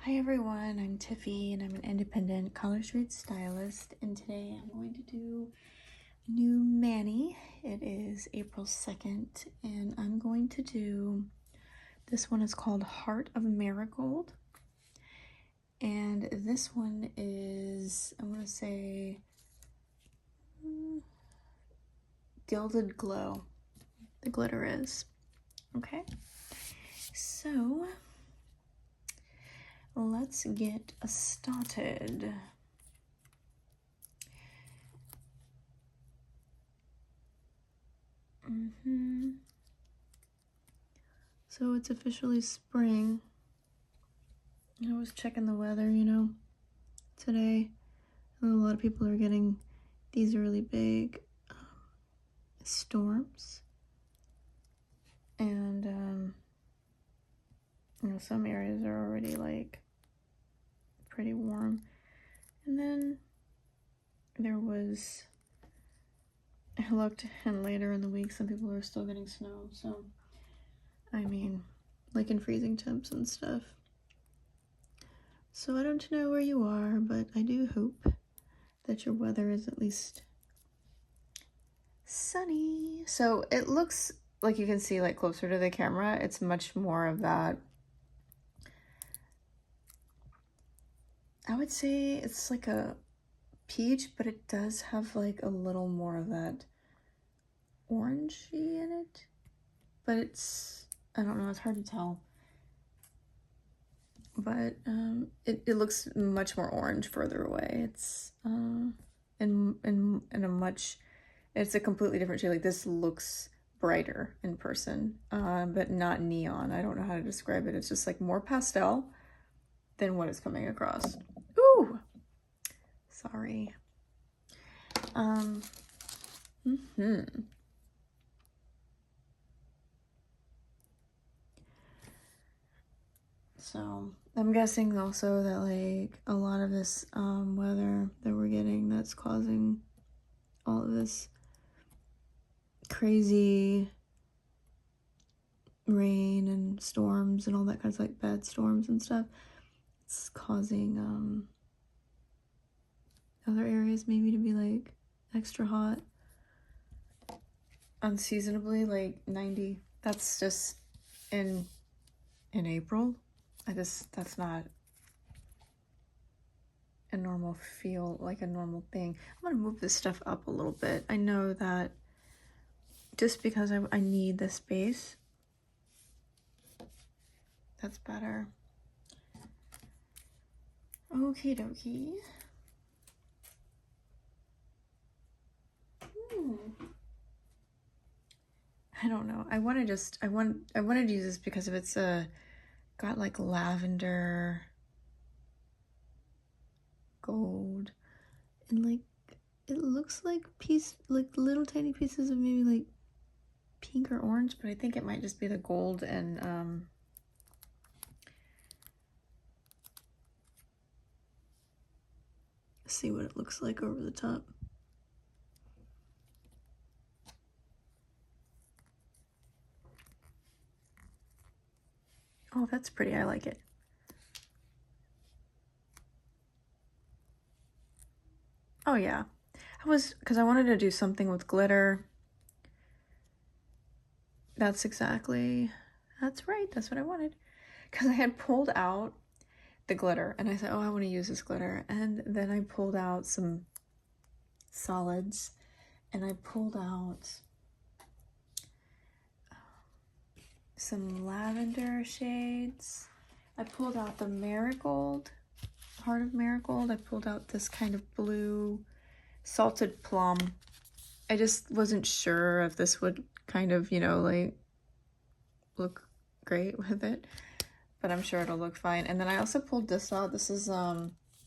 Hi everyone, I'm Tiffy and I'm an independent color street stylist, and today I'm going to do a new mani. It is April 2nd and I'm going to do, this one is called Heart of Marigold, and this one is, I want to say, Gilded Glow, the glitter is. Okay, so let's get started. So it's officially spring. I was checking the weather, today. And a lot of people are getting these really big storms. And, some areas are already like pretty warm. And then there was, I looked, and later in the week, some people are still getting snow. So, I mean, like in freezing temps and stuff. So I don't know where you are, but I do hope that your weather is at least sunny. So it looks like, you can see like closer to the camera, it's much more of that, I would say it's like a peach, but it does have like a little more of that orangey in it. But it's, I don't know, it's hard to tell. But it looks much more orange further away. It's in a much, it's a completely different shade. Like this looks brighter in person, but not neon. I don't know how to describe it. It's just like more pastel than what it's coming across. Ooh, sorry. So I'm guessing also that like a lot of this weather that we're getting, that's causing all of this crazy rain and storms and all that kinds of like bad storms and stuff, it's causing other areas maybe to be like extra hot unseasonably, like 90. That's just in April. That's not a normal feel, like a normal thing. I'm gonna move this stuff up a little bit. I know that just because I need the space, that's better. Okie dokie. I don't know. I wanted to use this because of it's got like lavender, gold, and like it looks like little tiny pieces of maybe like pink or orange, but I think it might just be the gold and see what it looks like over the top. Oh, that's pretty. I like it. Oh yeah. Because I wanted to do something with glitter. That's right. That's what I wanted. Because I had pulled out the glitter and I said, oh, I want to use this glitter. And then I pulled out some solids and I pulled out some lavender shades. I pulled out the Marigold, Heart of Marigold. I pulled out this kind of blue salted plum. I just wasn't sure if this would kind of, like look great with it, but I'm sure it'll look fine. And then I also pulled this out. This is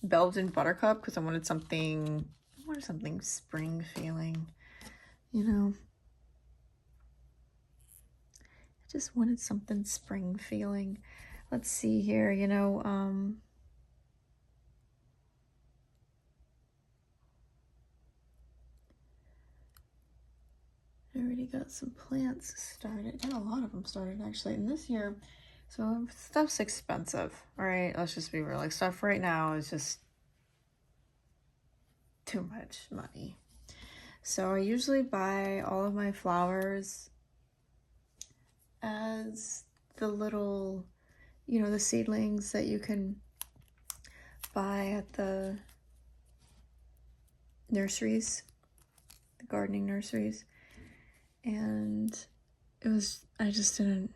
Belgian Buttercup, because I wanted something spring feeling, I just wanted something spring feeling. Let's see here, I already got some plants started. Got a lot of them started actually. And this year, So stuff's expensive, all right? Let's just be real. Like, stuff right now is just too much money. So I usually buy all of my flowers as the little, you know, the seedlings that you can buy at the nurseries, the gardening nurseries. And it was, I just didn't,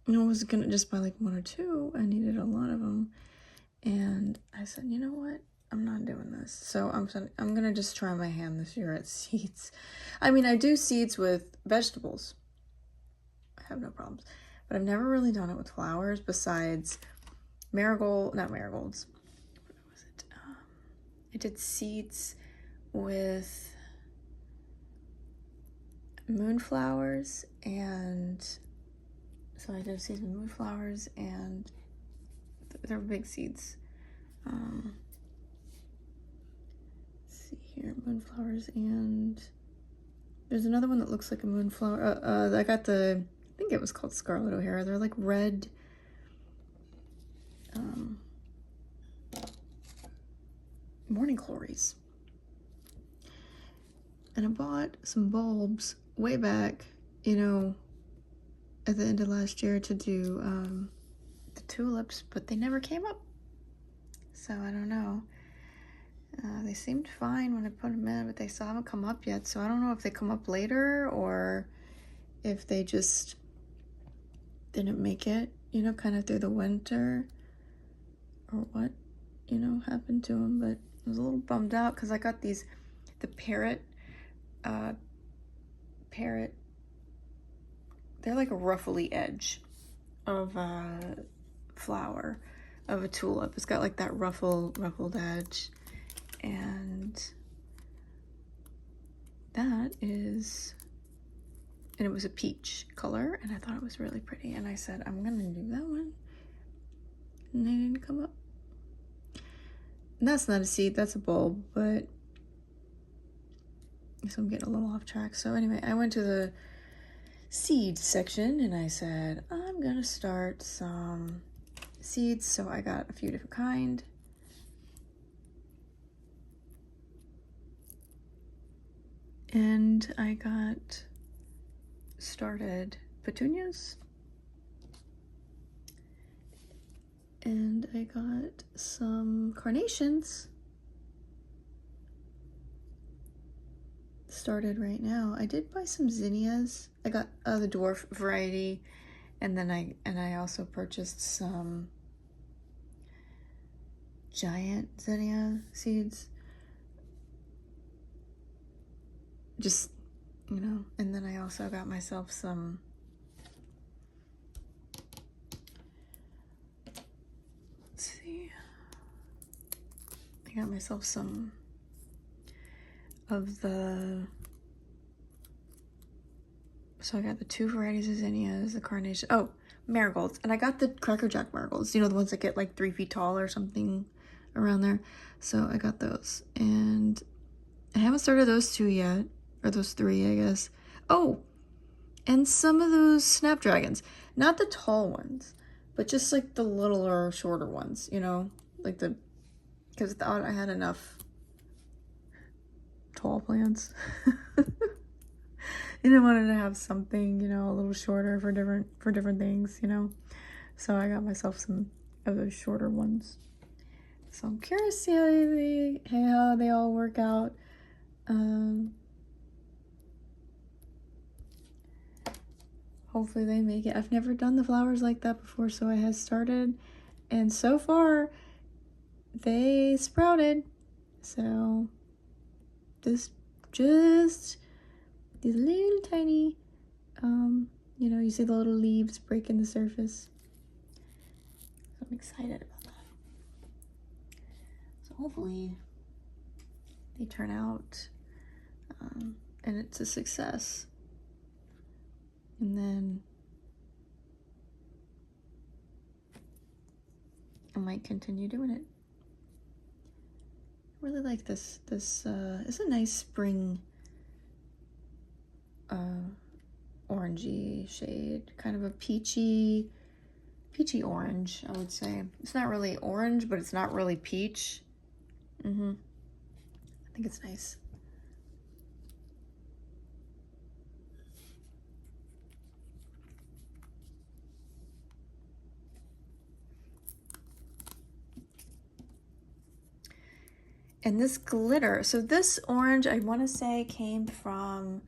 you know, I was gonna just buy like one or two. I needed a lot of them. And I said, you know what? I'm not doing this. So I'm gonna just try my hand this year at seeds. I mean, I do seeds with vegetables. I have no problems. But I've never really done it with flowers besides not marigolds. What was it? I did seeds with moonflowers, and so I did seeds with moonflowers, and they're big seeds. Let's see here, moonflowers, and there's another one that looks like a moonflower. I got I think it was called Scarlet O'Hara. They're like red. Morning glories. And I bought some bulbs way back, you know, at the end of last year to do the tulips, but they never came up. So I don't know. They seemed fine when I put them in, but they still haven't come up yet. So I don't know if they come up later or if they just didn't make it, you know, kind of through the winter, or what, you know, happened to them. But I was a little bummed out because I got the parrot, they're like a ruffly edge of a flower, of a tulip. It's got like that ruffled edge, and it was a peach color, and I thought it was really pretty, and I said, I'm gonna do that one, and they didn't come up. And that's not a seed, that's a bulb, but so I'm getting a little off track. So anyway, I went to the seed section and I said, I'm gonna start some seeds. So I got a few different kind. And I got started petunias. And I got some carnations started right now. I did buy some zinnias. I got the dwarf variety, and then I also purchased some giant zinnia seeds. Just, you know, and then I also got myself some I got myself some of so I got the two varieties of zinnias, the carnation, marigolds, and I got the Cracker Jack marigolds, you know, the ones that get like 3 feet tall or something around there. So I got those, and I haven't started those 2 yet, or those 3, I guess. Oh, and some of those snapdragons, not the tall ones, but just like the littler, shorter ones, you know, like because I thought I had enough tall plants. And I wanted to have something, you know, a little shorter for different things, you know. So I got myself some of those shorter ones. So I'm curious to see how they all work out. Hopefully they make it. I've never done the flowers like that before, so I have started, and so far they sprouted. So just these little tiny, you know, you see the little leaves breaking the surface. So I'm excited about that. So hopefully they turn out, and it's a success. And then I might continue doing it. I really like this. It's a nice spring orange orangey shade, kind of a peachy orange, I would say. It's not really orange, but it's not really peach. I think it's nice. And this glitter, so this orange, I want to say came from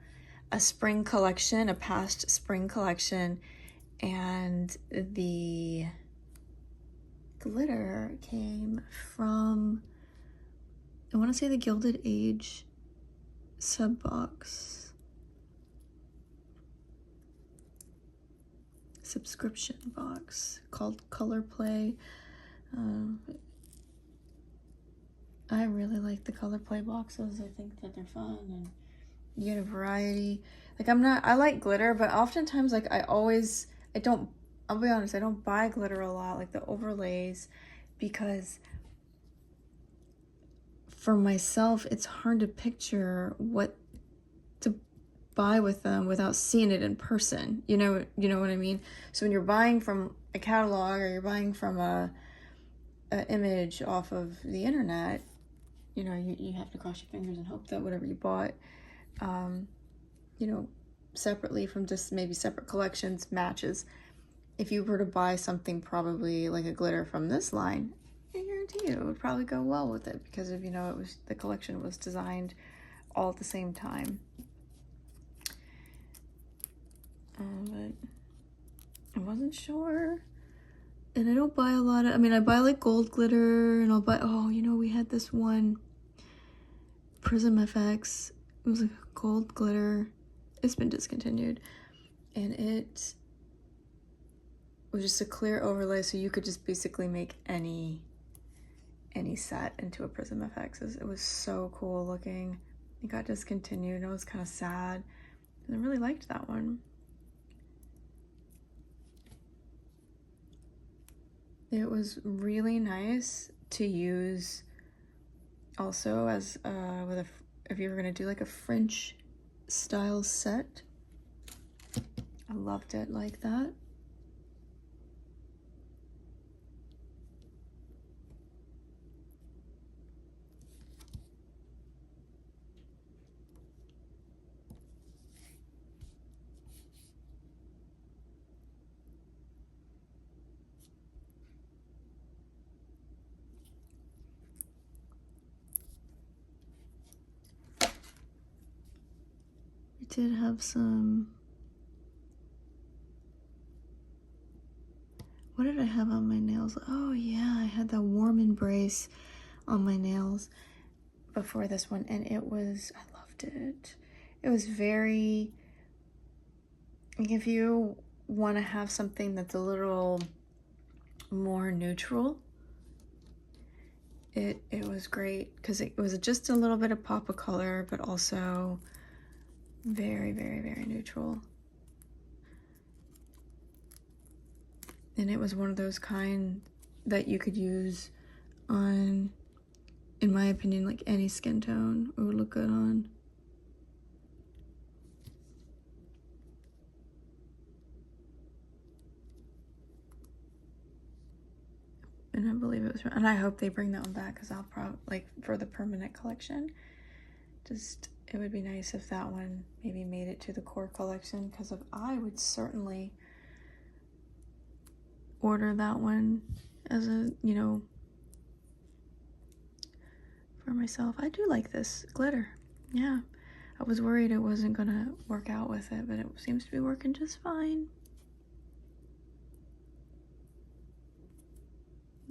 a spring collection, a past spring collection, and the glitter came from, I want to say, the Gilded Age sub box subscription box called Color Play. I really like the Color Play boxes. I think that they're fun and you get a variety. Like I like glitter, but oftentimes like I'll be honest, I don't buy glitter a lot, like the overlays, because for myself, it's hard to picture what to buy with them without seeing it in person. You know what I mean? So when you're buying from a catalog or you're buying from a image off of the internet, you know, you have to cross your fingers and hope that whatever you bought, you know, separately from just maybe separate collections matches. If you were to buy something probably like a glitter from this line, I guarantee you it would probably go well with it because of, you know, the collection was designed all at the same time. But I wasn't sure. And I don't buy a lot of, I mean, I buy like gold glitter, and I'll buy, oh, you know, we had this one Prism FX. It was like gold glitter. It's been discontinued. And it was just a clear overlay, so you could just basically make any set into a Prism FX. It was so cool looking. It got discontinued, and I was kind of sad. And I really liked that one. It was really nice to use also as if you were gonna do like a French style set. I loved it like that. I did have some, what did I have on my nails? Oh yeah, I had that warm embrace on my nails before this one, and I loved it. It was very, like, if you want to have something that's a little more neutral, it was great because it was just a little bit of pop of color, but also very, very, very neutral. And it was one of those kind that you could use on, in my opinion, like any skin tone. It would look good on. And I believe it was, and I hope they bring that one back because I'll probably, like, for the permanent collection, just, it would be nice if that one maybe made it to the core collection, because I would certainly order that one as a, you know, for myself. I do like this glitter. Yeah, I was worried it wasn't gonna work out with it, but it seems to be working just fine.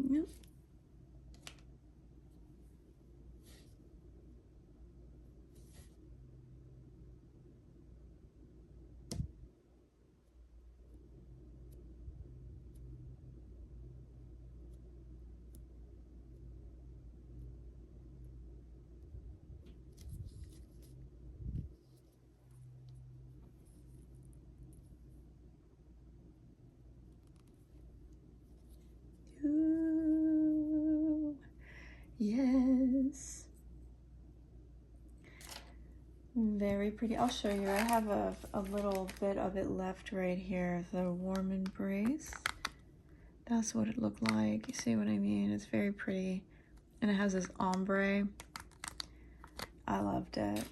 Yep. pretty. I'll show you. I have a little bit of it left right here. The warm embrace. That's what it looked like. You see what I mean? It's very pretty. And it has this ombre. I loved it.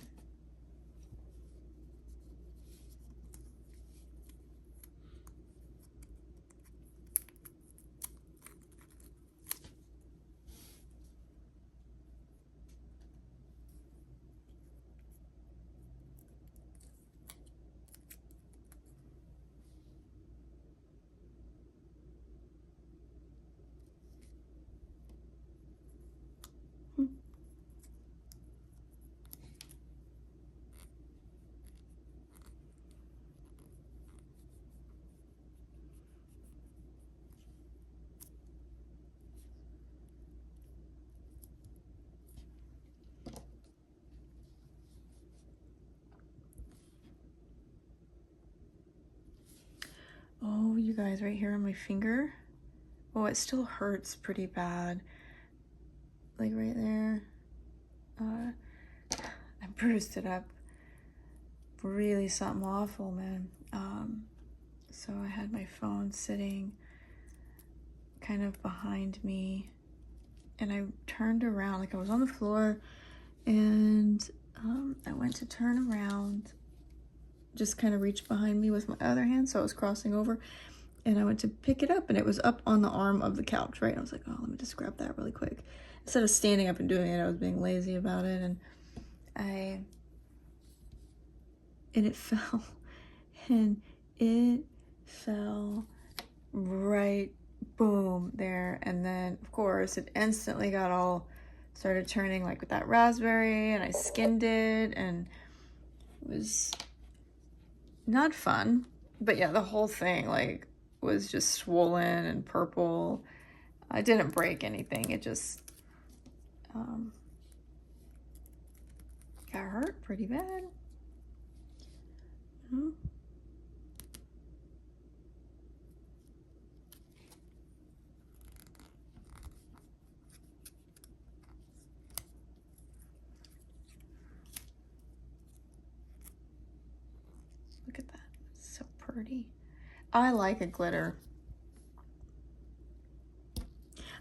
Oh, you guys, right here on my finger. Oh, it still hurts pretty bad. Like right there. I bruised it up. Really something awful, man. So I had my phone sitting kind of behind me, and I turned around, like I was on the floor, and I went to turn around, just kind of reached behind me with my other hand, so I was crossing over, and I went to pick it up, and it was up on the arm of the couch, right? And I was like, oh, let me just grab that really quick. Instead of standing up and doing it, I was being lazy about it, and it fell, and it fell right, boom, there. And then, of course, it instantly got all, started turning like with that raspberry, and I skinned it, and it was not fun. But yeah, the whole thing like was just swollen and purple. I didn't break anything. It just got hurt pretty bad. Look at that. It's so pretty. I like a glitter.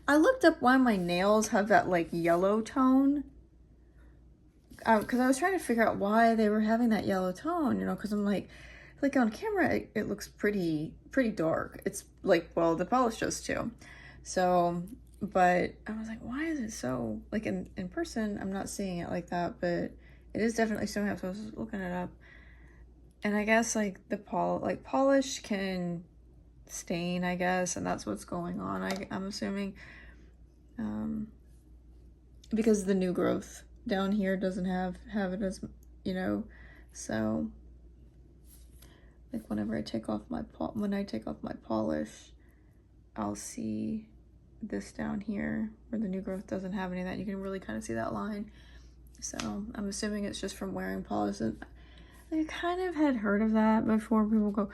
I looked up why my nails have that like yellow tone. Because I was trying to figure out why they were having that yellow tone, you know, because I'm like on camera, it looks pretty dark. It's like, well, the polish does too. So, but I was like, why is it so, like in person, I'm not seeing it like that, but it is definitely showing up. So I was looking it up. And I guess like the polish can stain, I guess, and that's what's going on, I'm assuming. Because the new growth down here doesn't have it as, you know, so like whenever I take off my polish, I'll see this down here where the new growth doesn't have any of that. You can really kind of see that line. So I'm assuming it's just from wearing polish. And I kind of had heard of that before. People go,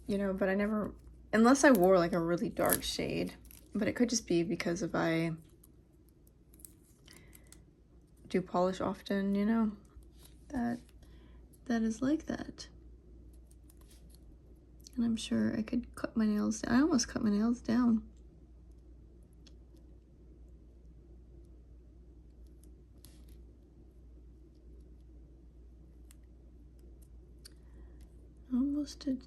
you know, but I never, unless I wore like a really dark shade, but it could just be because if I do polish often, you know, that is like that. And I'm sure I could cut my nails down. I almost cut my nails down. I almost did.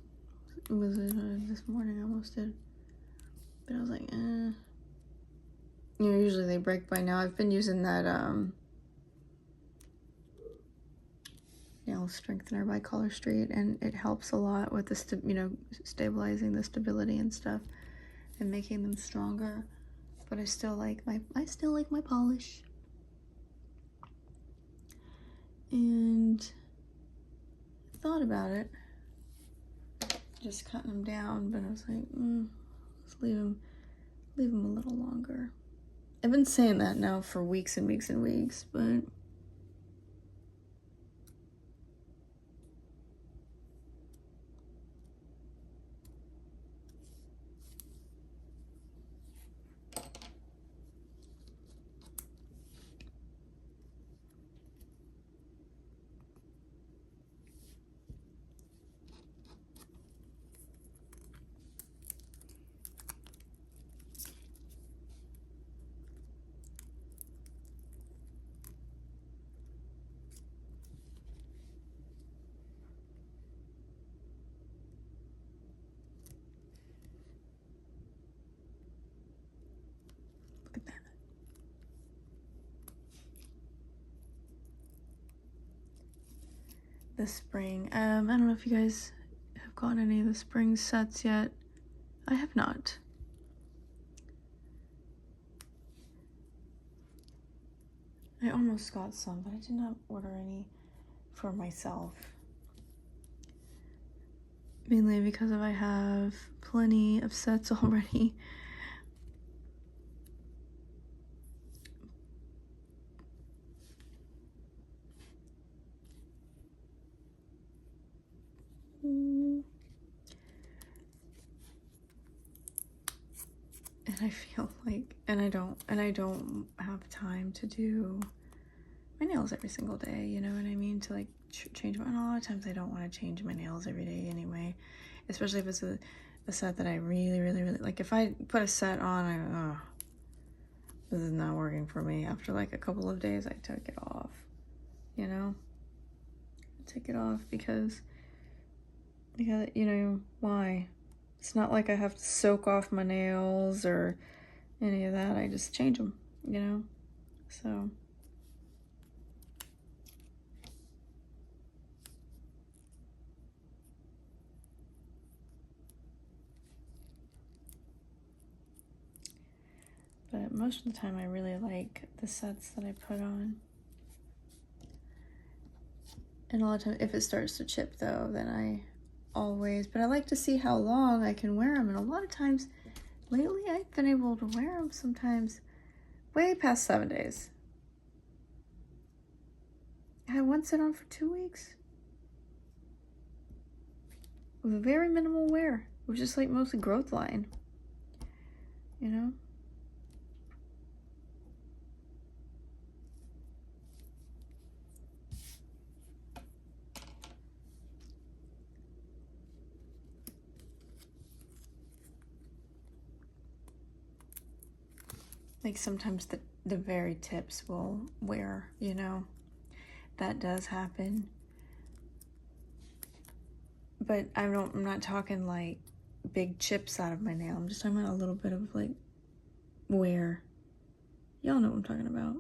Was it this morning? I almost did. But I was like, You know, usually they break by now. I've been using that nail strengthener by Color Street, and it helps a lot with the you know, stabilizing the stability and stuff and making them stronger. But I still like my polish. And I thought about it, just cutting them down, but I was like, let's leave them a little longer. I've been saying that now for weeks and weeks and weeks, but the spring. I don't know if you guys have gotten any of the spring sets yet. I have not. I almost got some, but I did not order any for myself. Mainly because I have plenty of sets already. And I feel like, and I don't have time to do my nails every single day, you know what I mean? To like change my, and a lot of times I don't want to change my nails every day anyway, especially if it's a set that I really like. If I put a set on, this is not working for me. After like a couple of days, I took it off, you know? I took it off because, you know, why? It's not like I have to soak off my nails or any of that. I just change them, you know? So. But most of the time I really like the sets that I put on. And a lot of times, if it starts to chip though, then but I like to see how long I can wear them. And a lot of times, lately I've been able to wear them sometimes way past 7 days. I had one set on for 2 weeks. With very minimal wear. It was just like mostly growth line, you know? Like sometimes the very tips will wear, you know? That does happen. But I'm not talking like big chips out of my nail. I'm just talking about a little bit of like wear. Y'all know what I'm talking about.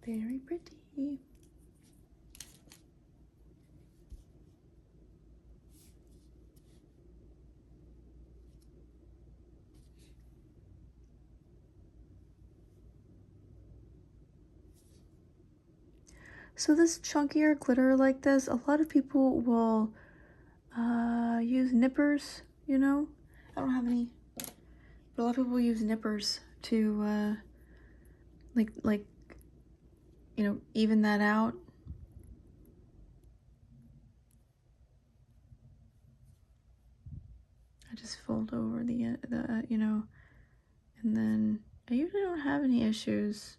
Very pretty. So this chunkier glitter like this, a lot of people will use nippers, you know? I don't have any, but a lot of people use nippers to like you know, even that out. I just fold over the you know, and then I usually don't have any issues.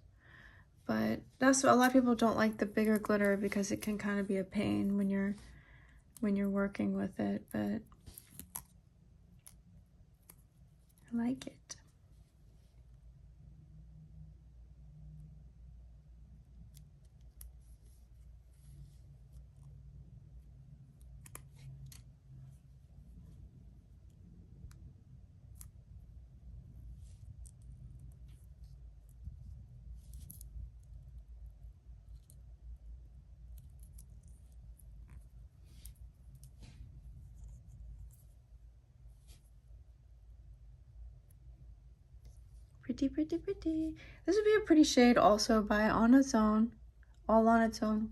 But that's what a lot of people don't like, the bigger glitter, because it can kind of be a pain when you're working with it, but I like it. Pretty, pretty, pretty. This would be a pretty shade also by on its own, all on its own.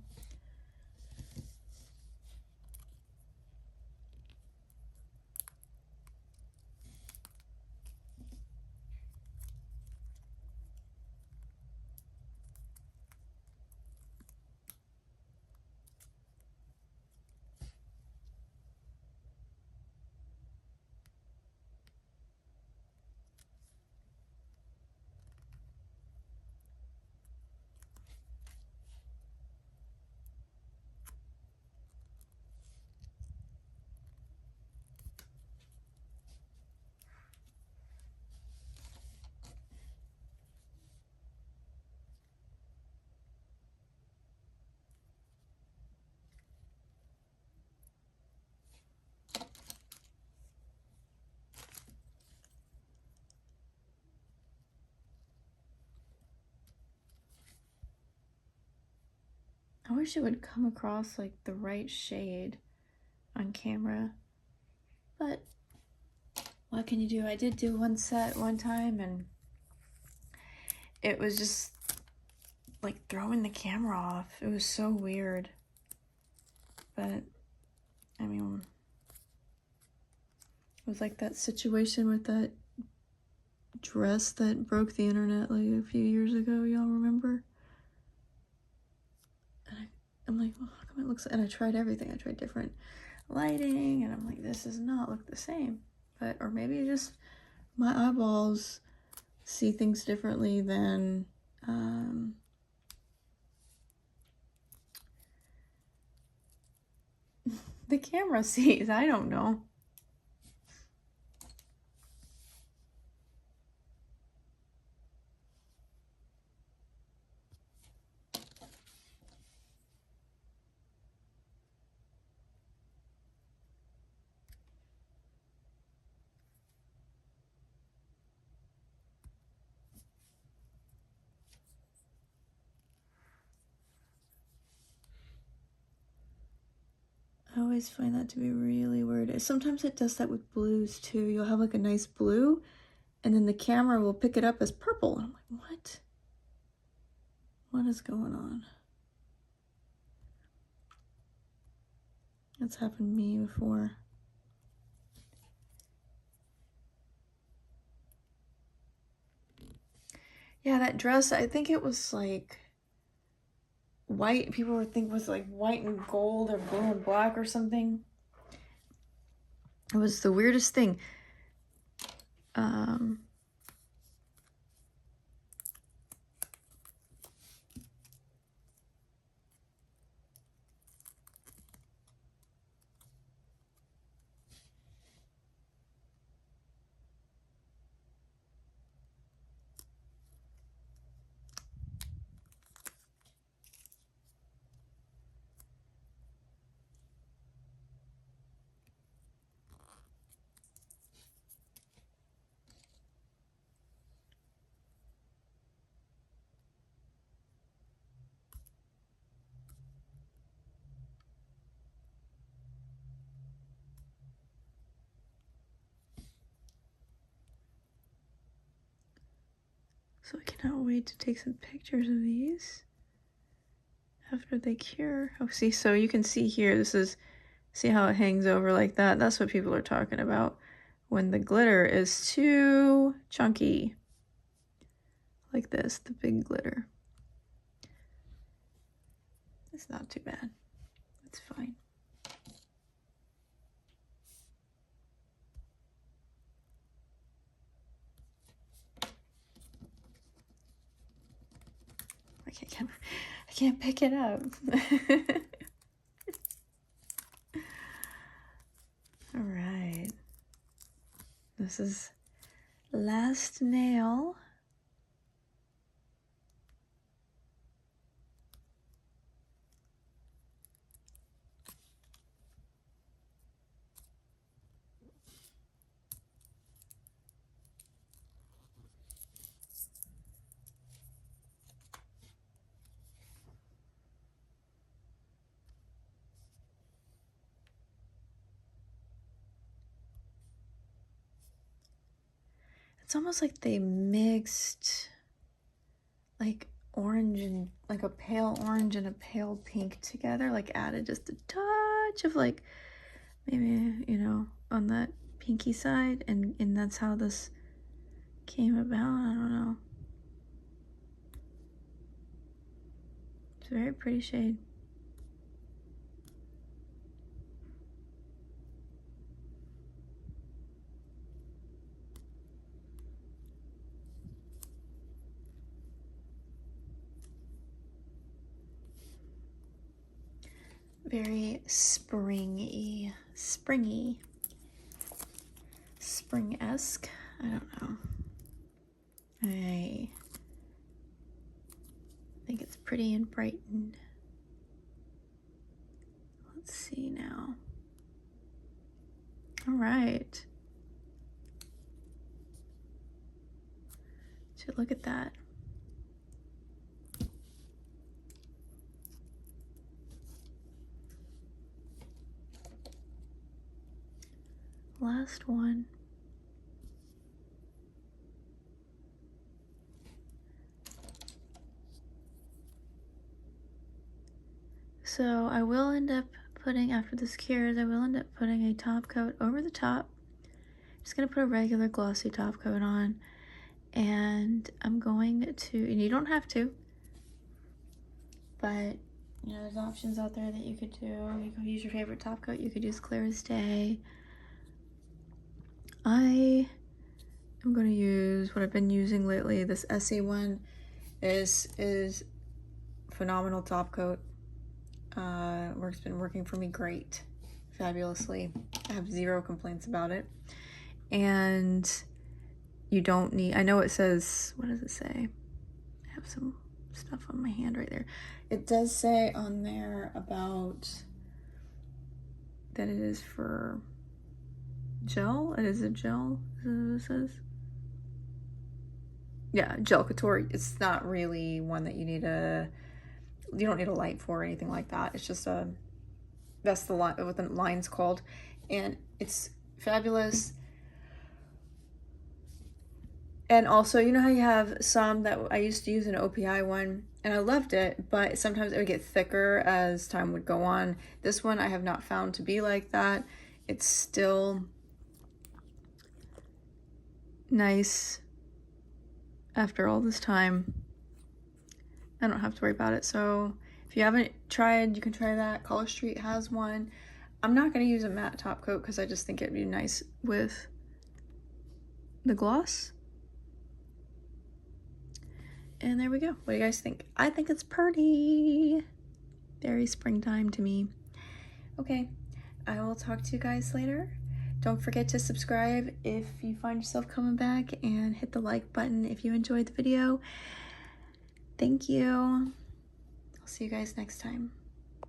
I wish it would come across like the right shade on camera, but what can you do? I did do one set one time and it was just like throwing the camera off. It was so weird. But I mean, it was like that situation with that dress that broke the internet like a few years ago. Y'all remember? And I'm like, well, how come it looks? And I tried everything. I tried different lighting, and I'm like, this does not look the same. But or maybe just my eyeballs see things differently than the camera sees. I don't know. I always find that to be really weird. Sometimes it does that with blues too. You'll have like a nice blue and then the camera will pick it up as purple. And I'm like, what? What is going on? That's happened to me before. Yeah, that dress, I think it was like white. People would think was like white and gold or blue and black or something. It was the weirdest thing. So I cannot wait to take some pictures of these after they cure. Oh, see, so you can see here, this is, see how it hangs over like that? That's what people are talking about when the glitter is too chunky. Like this, the big glitter. It's not too bad. It's fine. I can't pick it up. All right. This is last nail. It's almost like they mixed like orange and like a pale orange and a pale pink together, like added just a touch of like maybe, you know, on that pinky side, and that's how this came about. I don't know. It's a very pretty shade. Very springy, spring-esque. I don't know. I think it's pretty and brightened. Let's see now. All right. So look at that. last one. So I will end up putting, after this cures, I will end up putting a top coat over the top. Just gonna put a regular glossy top coat on, and I'm going to, and you don't have to, but you know, there's options out there that you could do. You could use your favorite top coat. You could use Clear as Day. I am going to use what I've been using lately. This Essie one is phenomenal top coat. It's been working for me great, fabulously. I have zero complaints about it. And you don't need, I know it says, what does it say? I have some stuff on my hand right there. It does say on there about that it is for gel. It is a gel, is that what it says? Yeah, gel couture. It's not really one that you don't need a light for or anything like that. It's just that's the line, what the line's called, and it's fabulous. And also, you know how you have some that I used to use an OPI one, and I loved it, but sometimes it would get thicker as time would go on. This one I have not found to be like that. It's still nice after all this time. I don't have to worry about it. So if you haven't tried, you can try that. Color Street has one. I'm not going to use a matte top coat because I just think it'd be nice with the gloss. And there we go. What do you guys think? I think it's pretty. Very springtime to me. Okay, I will talk to you guys later. Don't forget to subscribe if you find yourself coming back, and hit the like button if you enjoyed the video. Thank you. I'll see you guys next time.